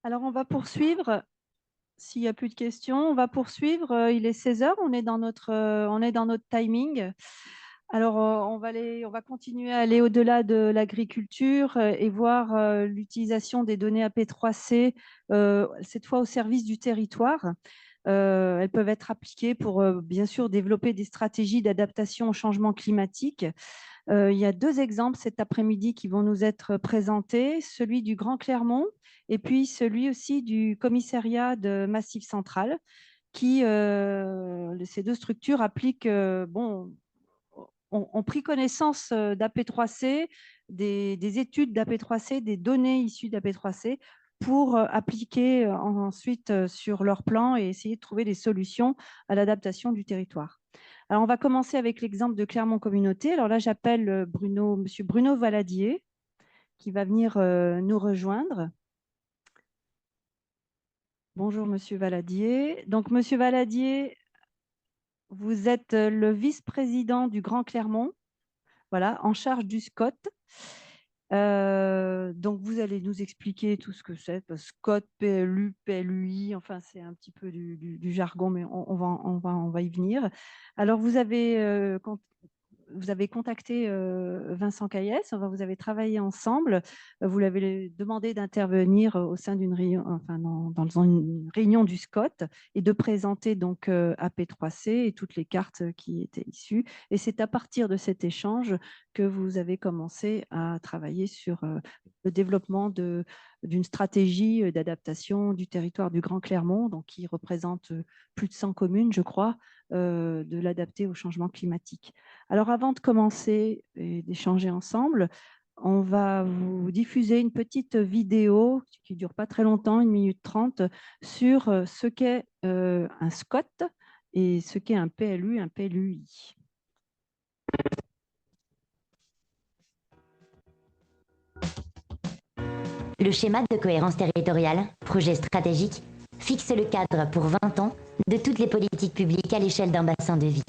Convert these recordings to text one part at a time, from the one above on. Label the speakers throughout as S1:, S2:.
S1: Alors, on va poursuivre. S'il n'y a plus de questions, on va poursuivre. Il est 16 heures, on est dans notre timing. Alors, on va continuer à aller au-delà de l'agriculture et voir l'utilisation des données AP3C, cette fois au service du territoire. Elles peuvent être appliquées pour, bien sûr, développer des stratégies d'adaptation au changement climatique. Il y a deux exemples cet après-midi qui vont nous être présentés, celui du Grand Clermont et puis celui aussi du commissariat de Massif Central, qui, ces deux structures appliquent, ont pris connaissance d'AP3C, des études d'AP3C, des données issues d'AP3C pour appliquer ensuite sur leur plan et essayer de trouver des solutions à l'adaptation du territoire. Alors, on va commencer avec l'exemple de Clermont Communauté. Alors là, j'appelle Monsieur Bruno Valadier, qui va venir nous rejoindre. Bonjour, Monsieur Valadier. Donc, Monsieur Valadier, vous êtes le vice-président du Grand Clermont, voilà, en charge du SCOT. Donc, vous allez nous expliquer tout ce que c'est, SCOT, PLU, PLUI, enfin, c'est un petit peu du jargon, mais on va y venir. Alors, vous avez contacté Vincent Caillès, vous avez travaillé ensemble, vous l'avez demandé d'intervenir au sein d'une réunion, enfin dans une réunion du SCOT et de présenter donc AP3C et toutes les cartes qui étaient issues. Et c'est à partir de cet échange que vous avez commencé à travailler sur le développement d'une stratégie d'adaptation du territoire du Grand Clermont, donc qui représente plus de 100 communes, je crois, de l'adapter au changement climatique. Alors, avant de commencer et d'échanger ensemble, on va vous diffuser une petite vidéo qui ne dure pas très longtemps, 1 minute 30, sur ce qu'est un SCOT et ce qu'est un PLU, un PLUI.
S2: Le schéma de cohérence territoriale, projet stratégique, fixe le cadre pour 20 ans de toutes les politiques publiques à l'échelle d'un bassin de vie.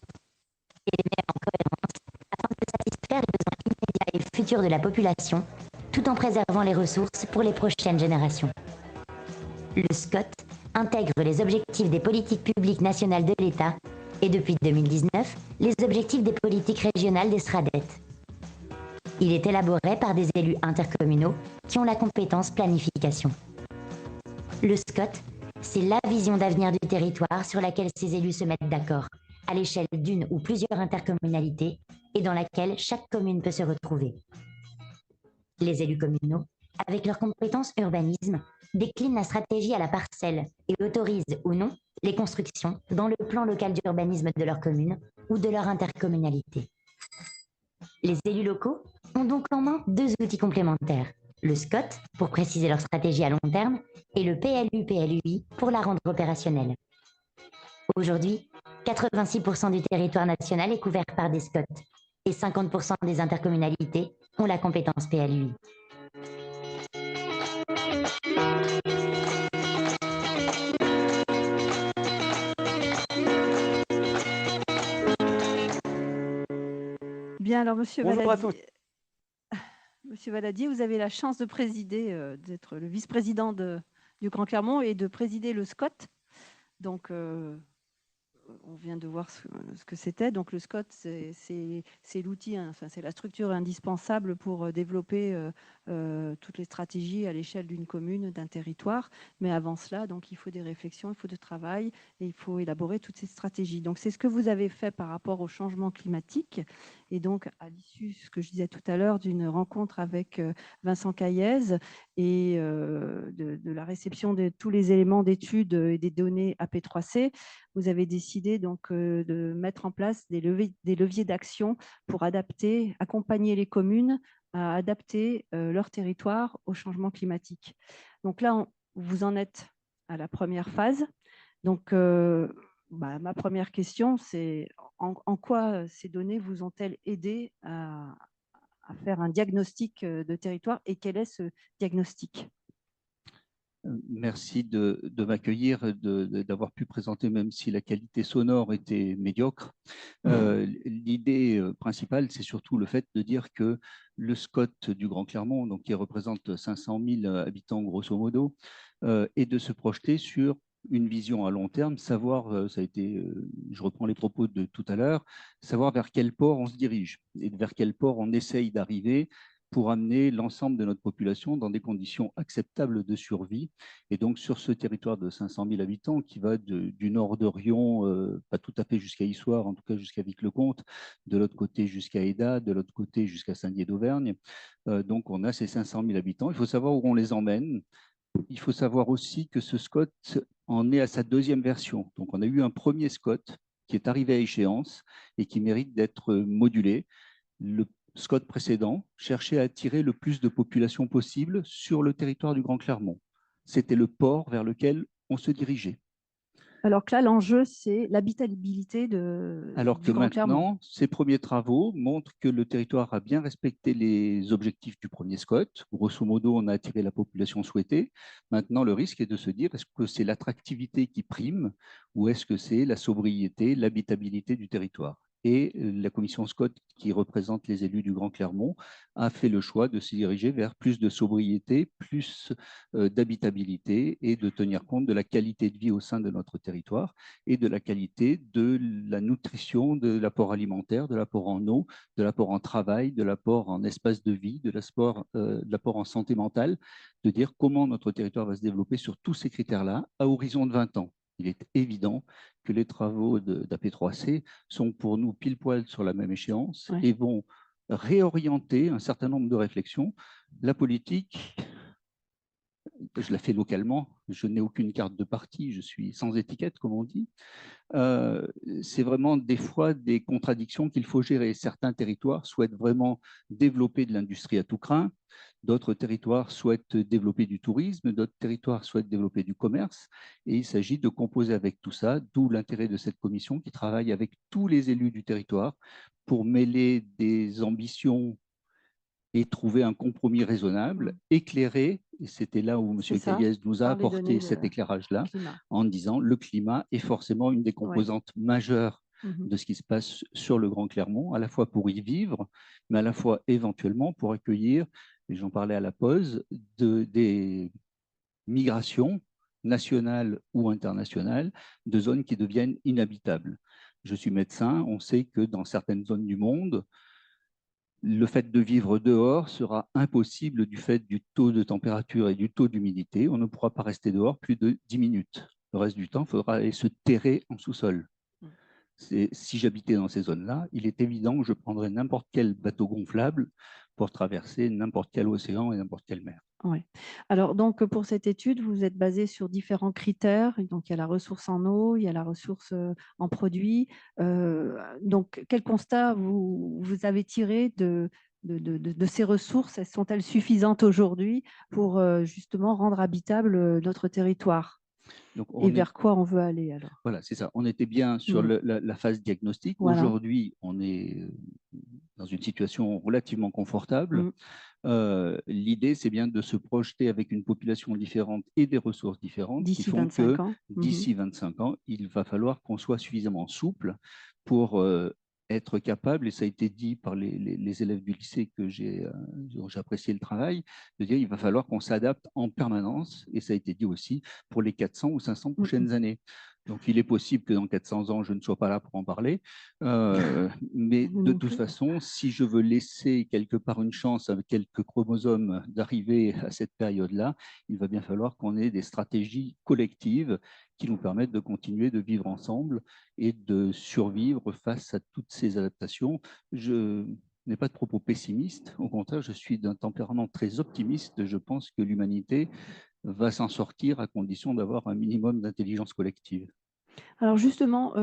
S2: Et les met en cohérence afin de satisfaire les besoins immédiats et futurs de la population, tout en préservant les ressources pour les prochaines générations. Le SCOT intègre les objectifs des politiques publiques nationales de l'État et depuis 2019, les objectifs des politiques régionales des SRADET. Il est élaboré par des élus intercommunaux qui ont la compétence planification. Le SCOT, c'est la vision d'avenir du territoire sur laquelle ces élus se mettent d'accord, à l'échelle d'une ou plusieurs intercommunalités et dans laquelle chaque commune peut se retrouver. Les élus communaux, avec leurs compétences urbanisme, déclinent la stratégie à la parcelle et autorisent ou non les constructions dans le plan local d'urbanisme de leur commune ou de leur intercommunalité. Les élus locaux ont donc en main deux outils complémentaires, le SCOT pour préciser leur stratégie à long terme et le PLU-PLUI pour la rendre opérationnelle. Aujourd'hui, 86% du territoire national est couvert par des SCOT et 50% des intercommunalités ont la compétence PLUI.
S1: Bien, alors
S3: Bonjour à tous.
S1: Monsieur Valadier, vous avez la chance de présider, d'être le vice-président du Grand Clermont et de présider le SCOT. Donc, on vient de voir ce que c'était. Donc, le SCOT, c'est l'outil, enfin, c'est la structure indispensable pour développer toutes les stratégies à l'échelle d'une commune, d'un territoire. Mais avant cela, donc, il faut des réflexions, il faut du travail et il faut élaborer toutes ces stratégies. Donc, c'est ce que vous avez fait par rapport au changement climatique. Et donc, à l'issue, ce que je disais tout à l'heure, d'une rencontre avec Vincent Caillez et de la réception de tous les éléments d'études et des données AP3C, vous avez décidé donc de mettre en place des leviers d'action pour accompagner les communes à adapter leur territoire au changement climatique. Donc là, vous en êtes à la première phase. Donc, ma première question, c'est en quoi ces données vous ont-elles aidé à faire un diagnostic de territoire et quel est ce diagnostic ?
S3: Merci de m'accueillir, d'avoir pu présenter, même si la qualité sonore était médiocre. L'idée principale, c'est surtout le fait de dire que le SCOT du Grand Clermont, donc qui représente 500 000 habitants grosso modo, et de se projeter sur une vision à long terme, savoir, ça a été, je reprends les propos de tout à l'heure, savoir vers quel port on se dirige et vers quel port on essaye d'arriver pour amener l'ensemble de notre population dans des conditions acceptables de survie. Et donc, sur ce territoire de 500 000 habitants qui va du nord de Rion, pas tout à fait jusqu'à Issoire, en tout cas jusqu'à Vic-le-Comte, de l'autre côté jusqu'à Eda, de l'autre côté jusqu'à Saint-Dié d'Auvergne. Donc, on a ces 500 000 habitants. Il faut savoir où on les emmène. Il faut savoir aussi que ce SCOT en est à sa deuxième version. Donc, on a eu un premier SCOT qui est arrivé à échéance et qui mérite d'être modulé. Le SCOT précédent cherchait à attirer le plus de population possible sur le territoire du Grand Clermont. C'était le port vers lequel on se dirigeait.
S1: Alors que là, l'enjeu, c'est l'habitabilité
S3: Alors que
S1: du Grand Clermont.
S3: maintenant, ces premiers travaux montrent que le territoire a bien respecté les objectifs du premier SCOT. Grosso modo, on a attiré la population souhaitée. Maintenant, le risque est de se dire, est-ce que c'est l'attractivité qui prime ou est-ce que c'est la sobriété, l'habitabilité du territoire? Et la commission SCOT, qui représente les élus du Grand Clermont, a fait le choix de se diriger vers plus de sobriété, plus d'habitabilité et de tenir compte de la qualité de vie au sein de notre territoire et de la qualité de la nutrition, de l'apport alimentaire, de l'apport en eau, de l'apport en travail, de l'apport en espace de vie, de l'apport en santé mentale, de dire comment notre territoire va se développer sur tous ces critères-là à horizon de 20 ans. Il est évident que les travaux d'AP3C sont pour nous pile poil sur la même échéance et vont réorienter un certain nombre de réflexions. La politique, je la fais localement, je n'ai aucune carte de parti, je suis sans étiquette, comme on dit. C'est vraiment des fois des contradictions qu'il faut gérer. Certains territoires souhaitent vraiment développer de l'industrie à tout crin, d'autres territoires souhaitent développer du tourisme, d'autres territoires souhaitent développer du commerce, et il s'agit de composer avec tout ça, d'où l'intérêt de cette commission qui travaille avec tous les élus du territoire pour mêler des ambitions et trouver un compromis raisonnable, éclairé. Et c'était là où M. Caillès nous a apporté cet éclairage-là, en disant le climat est forcément une des composantes majeures de ce qui se passe sur le Grand Clermont, à la fois pour y vivre, mais à la fois éventuellement pour accueillir, et j'en parlais à la pause, des migrations nationales ou internationales de zones qui deviennent inhabitables. Je suis médecin, on sait que dans certaines zones du monde, le fait de vivre dehors sera impossible du fait du taux de température et du taux d'humidité. On ne pourra pas rester dehors plus de 10 minutes. Le reste du temps, il faudra aller se terrer en sous-sol. Si j'habitais dans ces zones-là, il est évident que je prendrais n'importe quel bateau gonflable pour traverser n'importe quel océan et n'importe quelle mer.
S1: Ouais. Alors, donc, pour cette étude, vous êtes basé sur différents critères. Donc, il y a la ressource en eau, il y a la ressource en produits. Donc, quel constat vous avez tiré de ces ressources? Sont-elles suffisantes aujourd'hui pour justement rendre habitable notre territoire?
S3: Donc,
S1: et vers quoi on veut aller alors?
S3: Voilà, c'est ça. On était bien sur la phase diagnostique.
S1: Voilà.
S3: Aujourd'hui, on est dans une situation relativement confortable. L'idée, c'est bien de se projeter avec une population différente et des ressources différentes qui font que d'ici 25 ans, il va falloir qu'on soit suffisamment souple pour être capable, et ça a été dit par les élèves du lycée dont j'ai apprécié le travail, de dire qu'il va falloir qu'on s'adapte en permanence, et ça a été dit aussi pour les 400 ou 500 prochaines années. Donc, il est possible que dans 400 ans, je ne sois pas là pour en parler. Mais de toute façon, si je veux laisser quelque part une chance avec quelques chromosomes d'arriver à cette période-là, il va bien falloir qu'on ait des stratégies collectives qui nous permettent de continuer de vivre ensemble et de survivre face à toutes ces adaptations. Je n'ai pas de propos pessimistes. Au contraire, je suis d'un tempérament très optimiste. Je pense que l'humanité va s'en sortir à condition d'avoir un minimum d'intelligence collective.
S1: Alors justement,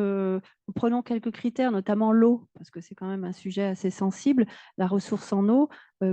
S1: prenons quelques critères, notamment l'eau, parce que c'est quand même un sujet assez sensible, la ressource en eau.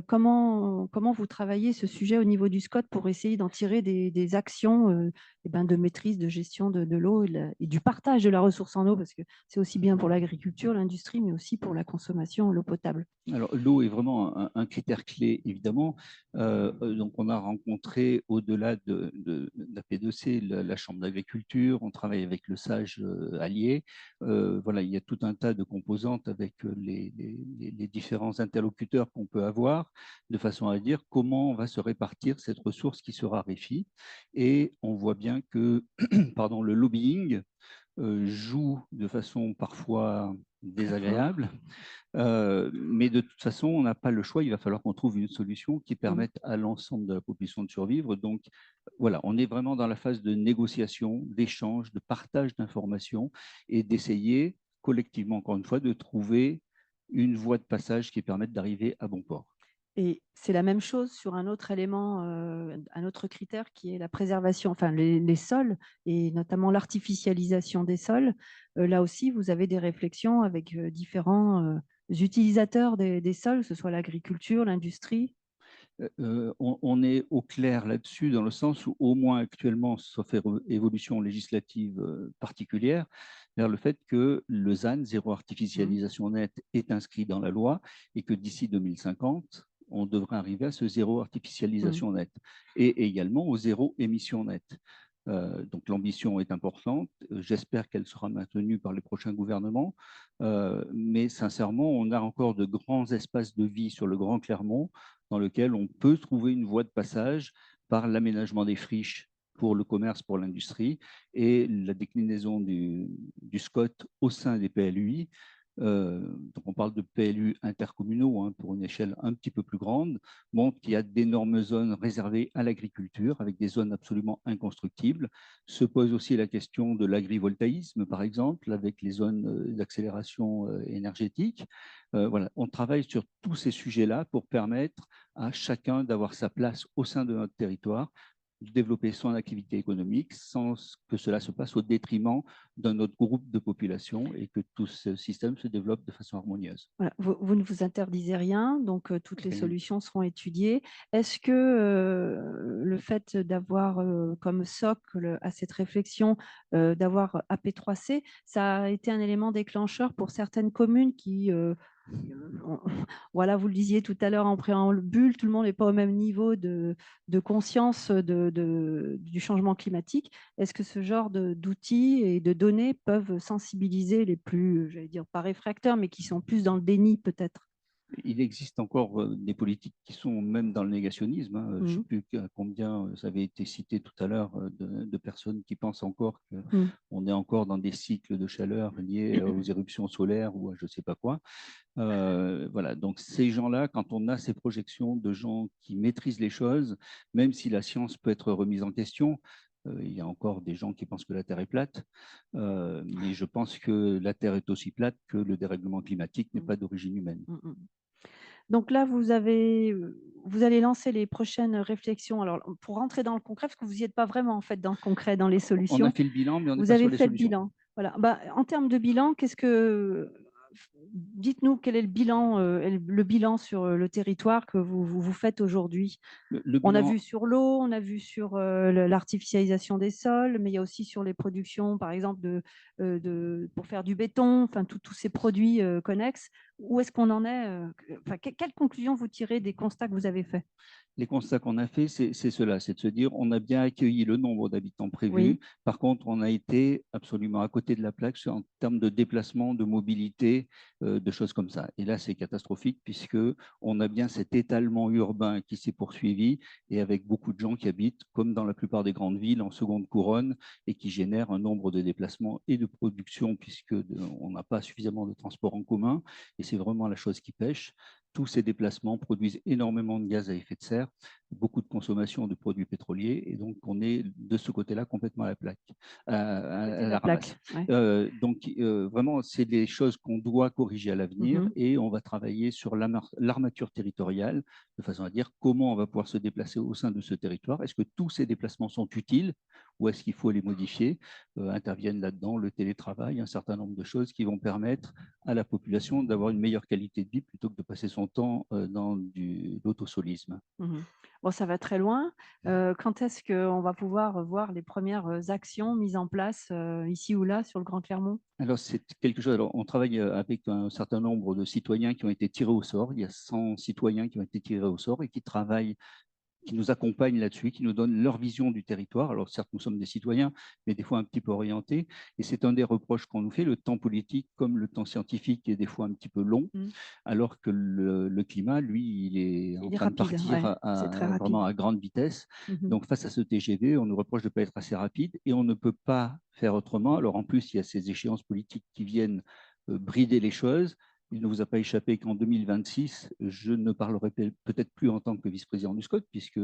S1: Comment vous travaillez ce sujet au niveau du SCOT pour essayer d'en tirer des actions de maîtrise, de gestion de l'eau et du partage de la ressource en eau, parce que c'est aussi bien pour l'agriculture, l'industrie, mais aussi pour la consommation, l'eau potable.
S3: Alors, l'eau est vraiment un critère clé, évidemment. Donc, on a rencontré, au-delà de la P2C, la Chambre d'agriculture, on travaille avec le SAGE allié. Voilà, il y a tout un tas de composantes avec les différents interlocuteurs qu'on peut avoir. territoire, de façon à dire comment on va se répartir cette ressource qui se raréfie. Et on voit bien que pardon, le lobbying joue de façon parfois désagréable, mais de toute façon, on n'a pas le choix. Il va falloir qu'on trouve une solution qui permette à l'ensemble de la population de survivre. Donc, voilà, on est vraiment dans la phase de négociation, d'échange, de partage d'informations et d'essayer collectivement, encore une fois, de trouver une voie de passage qui permette d'arriver à bon port.
S1: Et c'est la même chose sur un autre élément, un autre critère qui est la préservation, enfin les sols et notamment l'artificialisation des sols. Là aussi, vous avez des réflexions avec différents utilisateurs des sols, que ce soit l'agriculture, l'industrie.
S3: On est au clair là-dessus, dans le sens où, au moins actuellement, sauf évolution législative particulière, vers le fait que le ZAN, zéro artificialisation nette, est inscrit dans la loi et que d'ici 2050, on devrait arriver à ce zéro artificialisation nette et également au zéro émission nette. Donc l'ambition est importante. J'espère qu'elle sera maintenue par les prochains gouvernements. Mais sincèrement, on a encore de grands espaces de vie sur le Grand Clermont dans lequel on peut trouver une voie de passage par l'aménagement des friches pour le commerce, pour l'industrie, et la déclinaison du SCOT au sein des PLUI. Donc on parle de PLU intercommunaux hein, pour une échelle un petit peu plus grande, montre qu'il y a d'énormes zones réservées à l'agriculture avec des zones absolument inconstructibles. Se pose aussi la question de l'agrivoltaïsme, par exemple, avec les zones d'accélération énergétique. Voilà, on travaille sur tous ces sujets-là pour permettre à chacun d'avoir sa place au sein de notre territoire, de développer son activité économique sans que cela se passe au détriment d'un autre groupe de population et que tout ce système se développe de façon harmonieuse.
S1: Voilà, vous ne vous interdisez rien, donc toutes les
S3: Rien.
S1: solutions seront étudiées. Est-ce que le fait d'avoir comme socle à cette réflexion, d'avoir AP3C, ça a été un élément déclencheur pour certaines communes qui, voilà, vous le disiez tout à l'heure en préambule, tout le monde n'est pas au même niveau de conscience du changement climatique. Est-ce que ce genre d'outils et de données peuvent sensibiliser les plus, j'allais dire, pas réfractaires, mais qui sont plus dans le déni peut-être?
S3: Il existe encore des politiques qui sont même dans le négationnisme. Je ne sais plus combien ça avait été cité tout à l'heure de personnes qui pensent encore qu'on est encore dans des cycles de chaleur liés aux éruptions solaires ou à je ne sais pas quoi. Voilà, donc ces gens-là, quand on a ces projections de gens qui maîtrisent les choses, même si la science peut être remise en question, il y a encore des gens qui pensent que la Terre est plate, mais je pense que la Terre est aussi plate que le dérèglement climatique n'est pas d'origine humaine.
S1: Donc là, vous allez lancer les prochaines réflexions. Alors, pour rentrer dans le concret, parce que vous n'y êtes pas vraiment en fait dans le concret, dans les solutions.
S3: On a fait le bilan, mais on n'est
S1: Vous
S3: pas sur
S1: avez
S3: les
S1: fait le
S3: solutions.
S1: bilan. Voilà. Bah, en termes de bilan, dites-nous quel est le bilan sur le territoire que vous faites aujourd'hui. On a vu sur l'eau, on a vu sur l'artificialisation des sols, mais il y a aussi sur les productions, par exemple, pour faire du béton, enfin tous ces produits connexes. Où est-ce qu'on en est quelle conclusion vous tirez des constats que vous avez faits?
S3: Les constats qu'on a faits, c'est cela, c'est de se dire on a bien accueilli le nombre d'habitants prévu.
S1: Oui.
S3: Par contre, on a été absolument à côté de la plaque en termes de déplacement, de mobilité, de choses comme ça. Et là, c'est catastrophique puisque on a bien cet étalement urbain qui s'est poursuivi et avec beaucoup de gens qui habitent, comme dans la plupart des grandes villes, en seconde couronne et qui génèrent un nombre de déplacements et de production puisque on n'a pas suffisamment de transport en commun. Et c'est vraiment la chose qui pêche. Tous ces déplacements produisent énormément de gaz à effet de serre, beaucoup de consommation de produits pétroliers, et donc on est de ce côté-là complètement à la plaque, à la ramasse. Ouais. Donc vraiment, c'est des choses qu'on doit corriger à l'avenir, et on va travailler sur l'armature territoriale, de façon à dire comment on va pouvoir se déplacer au sein de ce territoire. Est-ce que tous ces déplacements sont utiles, ou est-ce qu'il faut les modifier? Interviennent là-dedans le télétravail, un certain nombre de choses qui vont permettre à la population d'avoir une meilleure qualité de vie plutôt que de passer son temps dans l'autosolisme.
S1: Bon, ça va très loin. Quand est-ce qu'on va pouvoir voir les premières actions mises en place ici ou là sur le Grand Clermont?
S3: Alors, c'est quelque chose. Alors, on travaille avec un certain nombre de citoyens qui ont été tirés au sort. Il y a 100 citoyens qui ont été tirés au sort et qui travaillent qui nous accompagnent là-dessus, qui nous donnent leur vision du territoire. Alors certes, nous sommes des citoyens, mais des fois un petit peu orientés. Et c'est un des reproches qu'on nous fait. Le temps politique, comme le temps scientifique, est des fois un petit peu long, alors que le climat, lui, il est en
S1: Il est
S3: train de
S1: rapide,
S3: partir
S1: ouais, c'est très rapide.
S3: vraiment à grande vitesse.
S1: Mhm.
S3: Donc face à ce TGV, on nous reproche de ne pas être assez rapide et on ne peut pas faire autrement. Alors en plus, il y a ces échéances politiques qui viennent brider les choses. Il ne vous a pas échappé qu'en 2026, je ne parlerai peut-être plus en tant que vice-président du SCOT, puisque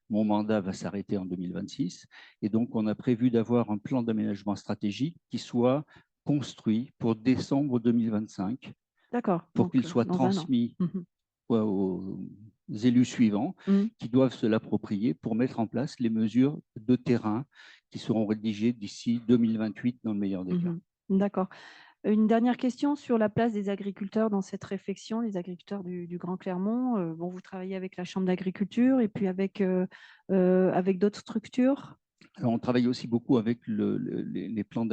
S3: mon mandat va s'arrêter en 2026. Et donc, on a prévu d'avoir un plan d'aménagement stratégique qui soit construit pour décembre 2025,
S1: D'accord,
S3: pour qu'il
S1: donc
S3: soit
S1: dans un an.
S3: transmis aux élus suivants qui doivent se l'approprier pour mettre en place les mesures de terrain qui seront rédigées d'ici 2028 dans le meilleur des cas.
S1: D'accord. Une dernière question sur la place des agriculteurs dans cette réflexion, les agriculteurs du Grand Clermont. Bon, vous travaillez avec la Chambre d'agriculture et puis avec d'autres structures.
S3: Alors, on travaille aussi beaucoup avec les plans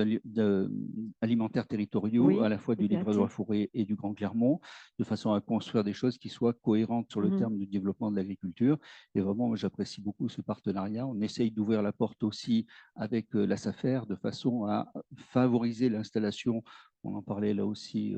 S3: alimentaires territoriaux, à la fois du Livradois-Forêt et du Grand Clermont, de façon à construire des choses qui soient cohérentes sur le terme du développement de l'agriculture. Et vraiment, j'apprécie beaucoup ce partenariat. On essaye d'ouvrir la porte aussi avec la SAFER de façon à favoriser l'installation. On en parlait là aussi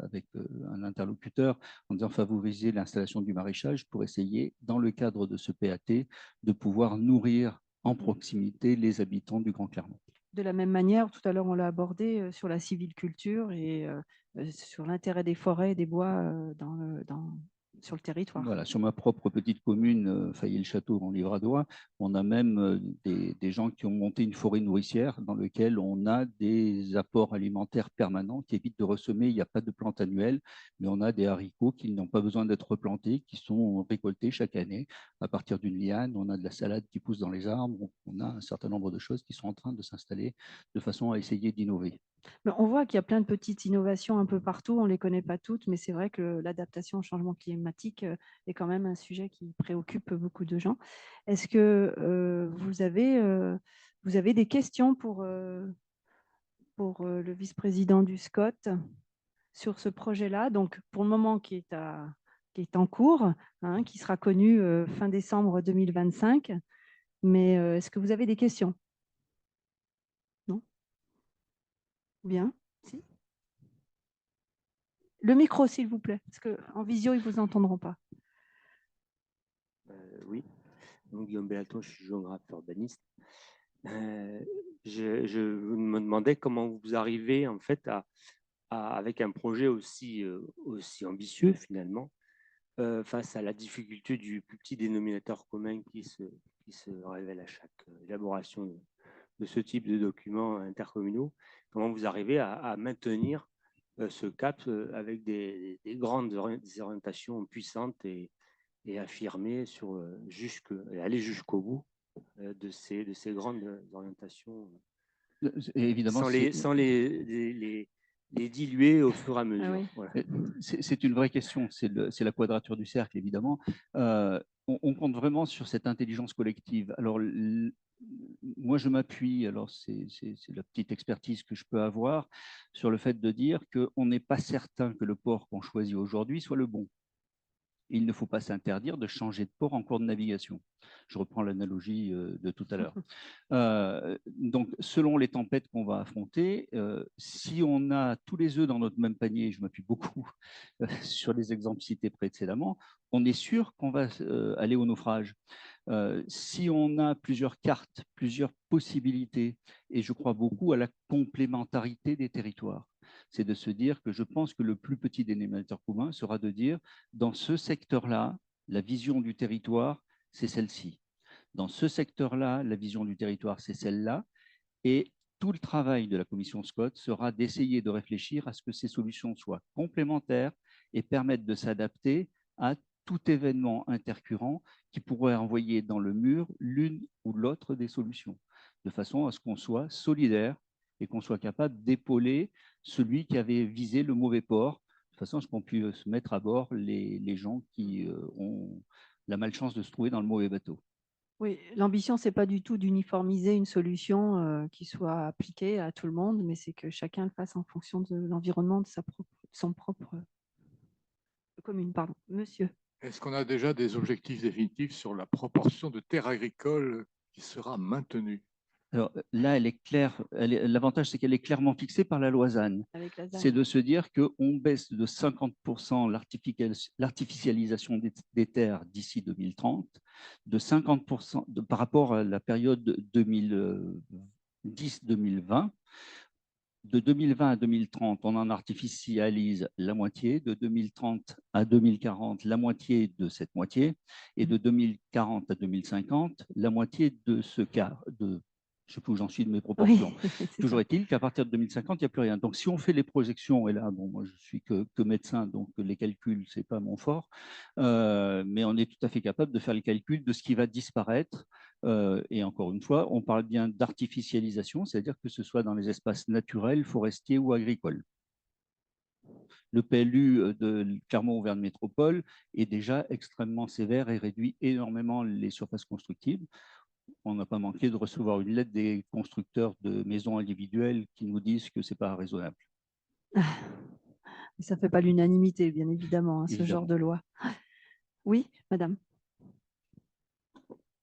S3: avec un interlocuteur, en disant favoriser l'installation du maraîchage pour essayer, dans le cadre de ce PAT, de pouvoir nourrir en proximité les habitants du Grand Clermont.
S1: De la même manière, tout à l'heure, on l'a abordé sur la sylviculture et sur l'intérêt des forêts et des bois sur le territoire.
S3: Voilà, sur ma propre petite commune, Faillé-le-Château, en Livradois, on a même des gens qui ont monté une forêt nourricière dans laquelle on a des apports alimentaires permanents qui évitent de ressemer. Il n'y a pas de plante annuelle, mais on a des haricots qui n'ont pas besoin d'être replantés, qui sont récoltés chaque année à partir d'une liane. On a de la salade qui pousse dans les arbres. On a un certain nombre de choses qui sont en train de s'installer de façon à essayer d'innover.
S1: On voit qu'il y a plein de petites innovations un peu partout, on ne les connaît pas toutes, mais c'est vrai que l'adaptation au changement climatique est quand même un sujet qui préoccupe beaucoup de gens. Est-ce que vous avez des questions pour le vice-président du SCOT sur ce projet-là, donc pour le moment qui est en cours, qui sera connu fin décembre 2025, mais est-ce que vous avez des questions? Non? Bien, si. Le micro, s'il vous plaît, parce qu'en visio, ils ne vous entendront pas.
S4: Oui, donc Guillaume Bellaton, je suis géographe urbaniste. Je me demandais comment vous arrivez en fait avec un projet aussi ambitieux finalement, face à la difficulté du plus petit dénominateur commun qui se révèle à chaque élaboration de ce type de documents intercommunaux. Comment vous arrivez à maintenir ce cap avec des grandes orientations puissantes et affirmées et aller jusqu'au bout de ces grandes orientations,
S3: évidemment,
S4: sans les diluer au fur et à mesure. Voilà.
S3: C'est une vraie question, c'est la quadrature du cercle, évidemment. On compte vraiment sur cette intelligence collective. Alors, moi, je m'appuie, alors c'est la petite expertise que je peux avoir, sur le fait de dire qu'on n'est pas certain que le port qu'on choisit aujourd'hui soit le bon. Il ne faut pas s'interdire de changer de port en cours de navigation. Je reprends l'analogie de tout à l'heure. Donc, selon les tempêtes qu'on va affronter, si on a tous les œufs dans notre même panier, je m'appuie beaucoup sur les exemples cités précédemment, on est sûr qu'on va aller au naufrage. Si on a plusieurs cartes, plusieurs possibilités, et je crois beaucoup à la complémentarité des territoires, c'est de se dire que je pense que le plus petit dénominateur commun sera de dire, dans ce secteur-là, la vision du territoire, c'est celle-ci. Dans ce secteur-là, la vision du territoire, c'est celle-là. Et tout le travail de la commission Scott sera d'essayer de réfléchir à ce que ces solutions soient complémentaires et permettent de s'adapter à tout événement intercurrent qui pourrait envoyer dans le mur l'une ou l'autre des solutions, de façon à ce qu'on soit solidaire et qu'on soit capable d'épauler celui qui avait visé le mauvais port, de façon à ce qu'on puisse mettre à bord les gens qui ont la malchance de se trouver dans le mauvais bateau.
S1: Oui, l'ambition, ce n'est pas du tout d'uniformiser une solution qui soit appliquée à tout le monde, mais c'est que chacun le fasse en fonction de l'environnement de son propre commune. Pardon, monsieur.
S5: Est-ce qu'on a déjà des objectifs définitifs sur la proportion de terres agricoles qui sera maintenue?
S3: Alors là, elle est claire. L'avantage, c'est qu'elle est clairement fixée par la loi ZAN.
S1: Avec la ZAN.
S3: C'est de se dire qu'on baisse de 50% l'artificialisation des terres d'ici 2030, de 50% par rapport à la période 2010-2020. De 2020 à 2030, on en artificialise la moitié. De 2030 à 2040, la moitié de cette moitié. Et de 2040 à 2050, la moitié de ce quart. Je ne sais plus où j'en suis de mes proportions.
S1: Oui,
S3: Toujours est-il qu'à partir de 2050, il n'y a plus rien. Donc, si on fait les projections, et là, bon, moi, je ne suis que médecin, donc les calculs, ce n'est pas mon fort, mais on est tout à fait capable de faire les calculs de ce qui va disparaître. Et encore une fois, on parle bien d'artificialisation, c'est-à-dire que ce soit dans les espaces naturels, forestiers ou agricoles. Le PLU de Clermont-Auvergne Métropole est déjà extrêmement sévère et réduit énormément les surfaces constructibles. On n'a pas manqué de recevoir une lettre des constructeurs de maisons individuelles qui nous disent que ce n'est pas raisonnable.
S1: Ça ne fait pas l'unanimité, bien évidemment, hein, ce
S3: Évidemment.
S1: genre de loi. Oui, madame.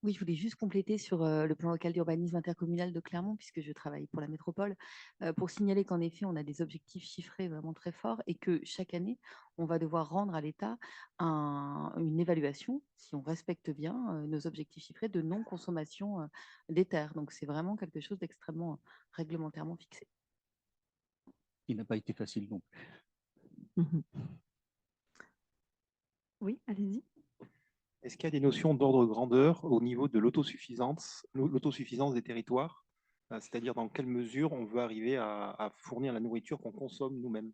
S6: Oui, je voulais juste compléter sur le plan local d'urbanisme intercommunal de Clermont, puisque je travaille pour la métropole, pour signaler qu'en effet, on a des objectifs chiffrés vraiment très forts et que chaque année, on va devoir rendre à l'État une évaluation, si on respecte bien nos objectifs chiffrés de non-consommation des terres. Donc, c'est vraiment quelque chose d'extrêmement réglementairement fixé.
S3: Il n'a pas été facile non plus.
S1: Oui, allez-y.
S7: Est-ce qu'il y a des notions d'ordre grandeur au niveau de l'autosuffisance des territoires, c'est-à-dire dans quelle mesure on veut arriver à fournir la nourriture qu'on consomme nous-mêmes?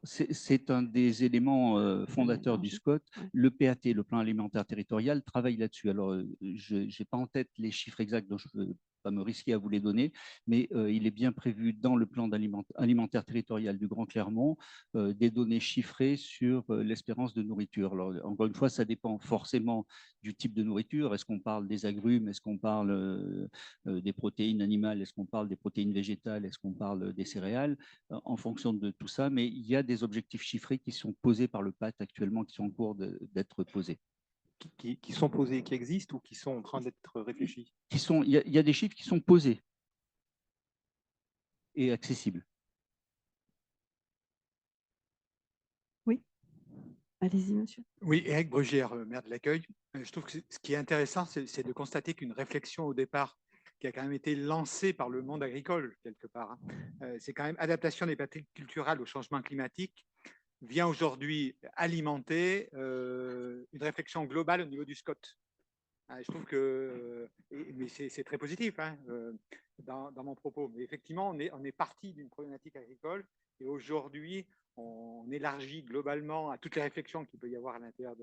S3: C'est un des éléments fondateurs du SCOT. Le PAT, le plan alimentaire territorial, travaille là-dessus. Alors, je n'ai pas en tête les chiffres exacts, donc je ne veux pas me risquer à vous les donner, mais il est bien prévu dans le plan alimentaire territorial du Grand Clermont des données chiffrées sur l'espérance de nourriture. Alors, encore une fois, ça dépend forcément du type de nourriture. Est-ce qu'on parle des agrumes? Est-ce qu'on parle des protéines animales? Est-ce qu'on parle des protéines végétales? Est-ce qu'on parle des céréales? En fonction de tout ça, mais il y a des objectifs chiffrés qui sont posés par le PAT actuellement, qui sont en cours d'être posés.
S7: Qui sont posés, qui existent ou qui sont en train d'être réfléchis?
S3: Il y a des chiffres qui sont posés et accessibles.
S1: Oui, allez-y, monsieur.
S8: Oui, Eric Brugière, maire de l'Accueil. Je trouve que ce qui est intéressant, c'est de constater qu'une réflexion au départ qui a quand même été lancée par le monde agricole, quelque part, c'est quand même adaptation des pratiques culturelles au changement climatique, vient aujourd'hui alimenter une réflexion globale au niveau du SCOT. Je trouve que, mais c'est très positif hein, dans mon propos, mais effectivement, on est parti d'une problématique agricole et aujourd'hui, on élargit globalement à toutes les réflexions qu'il peut y avoir à l'intérieur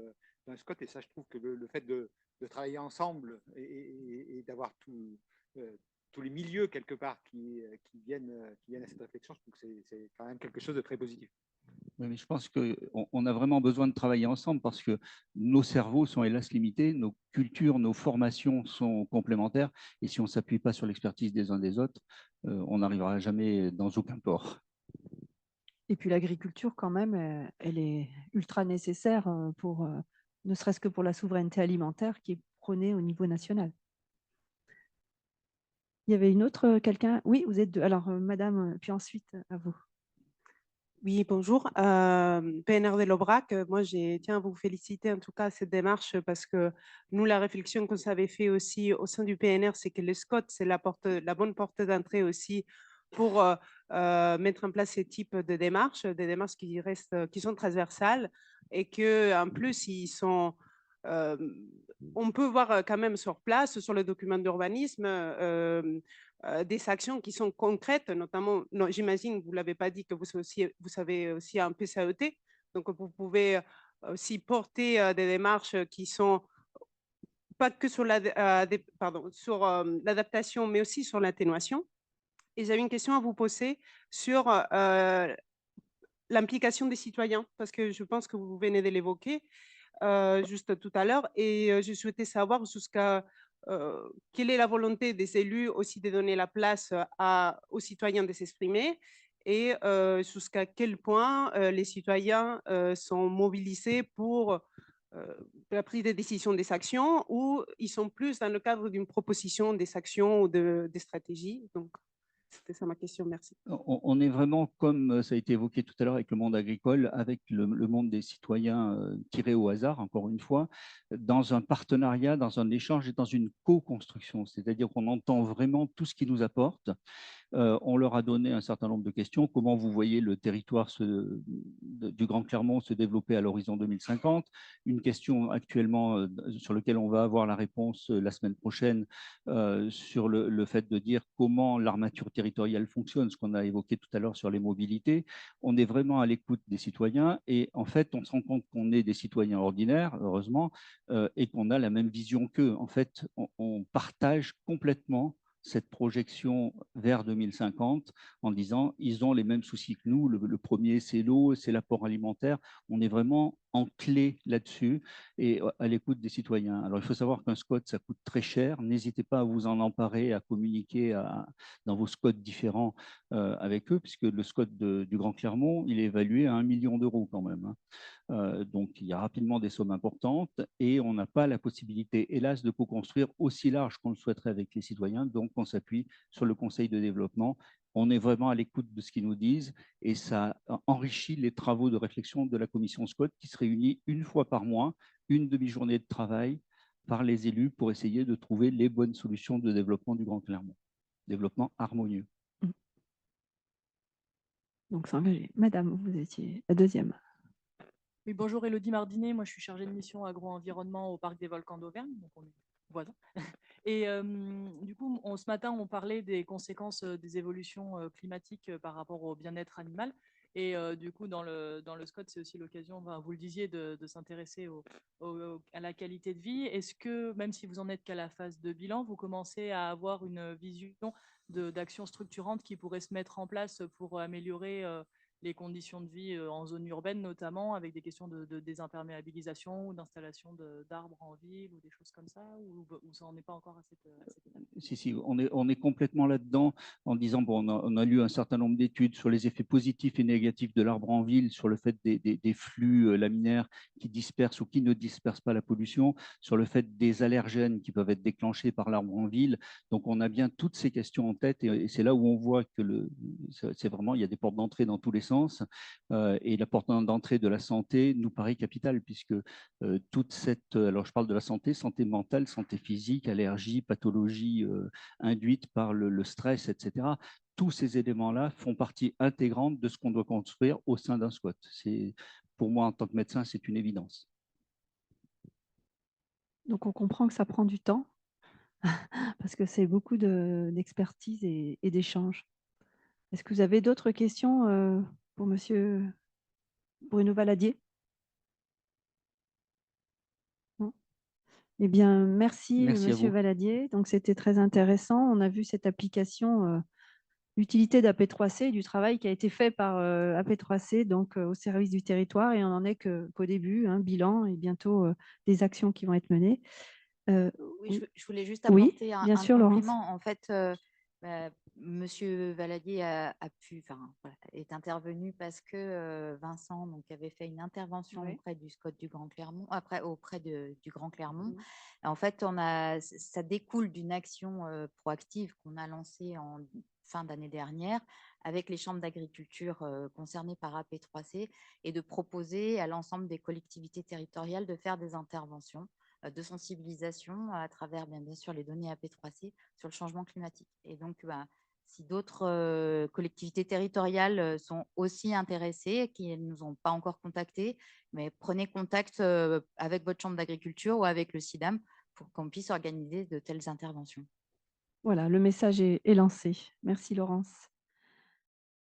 S8: d'un SCOT, et ça, je trouve que le fait de travailler ensemble et d'avoir tous les milieux, quelque part, qui viennent à cette réflexion, je trouve que c'est quand même quelque chose de très positif.
S3: Oui, mais je pense qu'on a vraiment besoin de travailler ensemble parce que nos cerveaux sont hélas limités, nos cultures, nos formations sont complémentaires, et si on ne s'appuie pas sur l'expertise des uns des autres, on n'arrivera jamais dans aucun port.
S1: Et puis l'agriculture, quand même, elle est ultra nécessaire pour, ne serait-ce que pour la souveraineté alimentaire qui est prônée au niveau national. Il y avait une autre, quelqu'un? Oui, vous êtes deux. Alors, madame, puis ensuite, à vous.
S9: Oui, bonjour. PNR de l'Aubrac, moi, je tiens à vous féliciter en tout cas cette démarche parce que nous, la réflexion qu'on s'avait fait aussi au sein du PNR, c'est que le SCOT, c'est la bonne porte d'entrée aussi pour mettre en place ce type de démarches, des démarches qui sont transversales et qu'en plus, on peut voir quand même sur place, sur le document d'urbanisme, des actions qui sont concrètes, notamment, j'imagine, vous ne l'avez pas dit, que vous savez aussi un PCAET, donc vous pouvez aussi porter des démarches qui sont pas que sur l'adaptation, mais aussi sur l'atténuation. Et j'avais une question à vous poser sur l'implication des citoyens, parce que je pense que vous venez de l'évoquer juste tout à l'heure, et je souhaitais savoir jusqu'à quelle est la volonté des élus aussi de donner la place aux citoyens de s'exprimer et jusqu'à quel point les citoyens sont mobilisés pour de la prise de décision des actions ou ils sont plus dans le cadre d'une proposition des actions ou des stratégies? Donc, c'était ça ma question, merci.
S3: On est vraiment, comme ça a été évoqué tout à l'heure avec le monde agricole, avec le monde des citoyens tirés au hasard, encore une fois, dans un partenariat, dans un échange et dans une co-construction. C'est-à-dire qu'on entend vraiment tout ce qu'ils nous apportent. On leur a donné un certain nombre de questions. Comment vous voyez le territoire du Grand Clermont se développer à l'horizon 2050? Une question actuellement sur laquelle on va avoir la réponse la semaine prochaine sur le fait de dire comment l'armature territoriale fonctionne, ce qu'on a évoqué tout à l'heure sur les mobilités. On est vraiment à l'écoute des citoyens et en fait, on se rend compte qu'on est des citoyens ordinaires, heureusement, et qu'on a la même vision qu'eux. En fait, on partage complètement cette projection vers 2050 en disant ils ont les mêmes soucis que nous. Le premier, c'est l'eau, c'est l'apport alimentaire. On est vraiment en clé là-dessus et à l'écoute des citoyens. Alors, il faut savoir qu'un SCOT, ça coûte très cher. N'hésitez pas à vous en emparer, à communiquer dans vos SCOT différents avec eux, puisque le SCOT du Grand Clermont, il est évalué à 1 million d'euros quand même. Hein. Donc, il y a rapidement des sommes importantes et on n'a pas la possibilité, hélas, de co-construire aussi large qu'on le souhaiterait avec les citoyens. Donc, on s'appuie sur le Conseil de développement. On est vraiment à l'écoute de ce qu'ils nous disent et ça enrichit les travaux de réflexion de la commission SCOT qui se réunit une fois par mois, une demi-journée de travail par les élus pour essayer de trouver les bonnes solutions de développement du Grand Clermont. Développement harmonieux.
S1: Donc, s'engager. Madame, vous étiez la deuxième.
S10: Oui, bonjour Élodie Mardinet, moi je suis chargée de mission agro-environnement au Parc des Volcans d'Auvergne, donc on est voisins. Et du coup, ce matin, on parlait des conséquences des évolutions climatiques par rapport au bien-être animal. Et du coup, dans le SCOT, c'est aussi l'occasion, vous le disiez, de s'intéresser à la qualité de vie. Est-ce que, même si vous en êtes qu'à la phase de bilan, vous commencez à avoir une vision d'actions structurantes qui pourraient se mettre en place pour améliorer les conditions de vie en zone urbaine, notamment avec des questions de désimperméabilisation ou d'installation d'arbres en ville ou des choses comme ça, ou ça n'en est pas encore à cette étape?
S3: Si, on est complètement là-dedans en disant, bon, on a lu un certain nombre d'études sur les effets positifs et négatifs de l'arbre en ville, sur le fait des flux laminaires qui dispersent ou qui ne dispersent pas la pollution, sur le fait des allergènes qui peuvent être déclenchés par l'arbre en ville. Donc, on a bien toutes ces questions en tête et c'est là où on voit que c'est vraiment, il y a des portes d'entrée dans tous les sens et la porte d'entrée de la santé nous paraît capitale puisque toute cette, alors je parle de la santé mentale, santé physique, allergie, pathologie induite par le stress, etc. Tous ces éléments-là font partie intégrante de ce qu'on doit construire au sein d'un SCOT. Pour moi, en tant que médecin, c'est une évidence.
S1: Donc, on comprend que ça prend du temps parce que c'est beaucoup d'expertise et d'échanges. Est-ce que vous avez d'autres questions pour Monsieur Bruno Valadier? Non. Eh bien, merci Monsieur Valadier. Donc, c'était très intéressant. On a vu cette application, l'utilité d'AP3C, du travail qui a été fait par AP3C, donc au service du territoire, et on n'en est qu'au début, un bilan et bientôt des actions qui vont être menées.
S6: Oui, je voulais juste apporter
S1: bien
S6: un
S1: sûr, Laurence.
S6: complément. En fait, Monsieur Valadier est intervenu parce que Vincent avait fait une intervention auprès du SCOT du Grand Clermont, auprès du Grand Clermont. En fait, ça découle d'une action proactive qu'on a lancée en fin d'année dernière avec les chambres d'agriculture concernées par AP3C et de proposer à l'ensemble des collectivités territoriales de faire des interventions de sensibilisation à travers bien sûr les données AP3C sur le changement climatique. Et donc, si d'autres collectivités territoriales sont aussi intéressées, qui ne nous ont pas encore contactés, mais prenez contact avec votre chambre d'agriculture ou avec le CIDAM pour qu'on puisse organiser de telles interventions.
S1: Voilà, le message est lancé. Merci Laurence.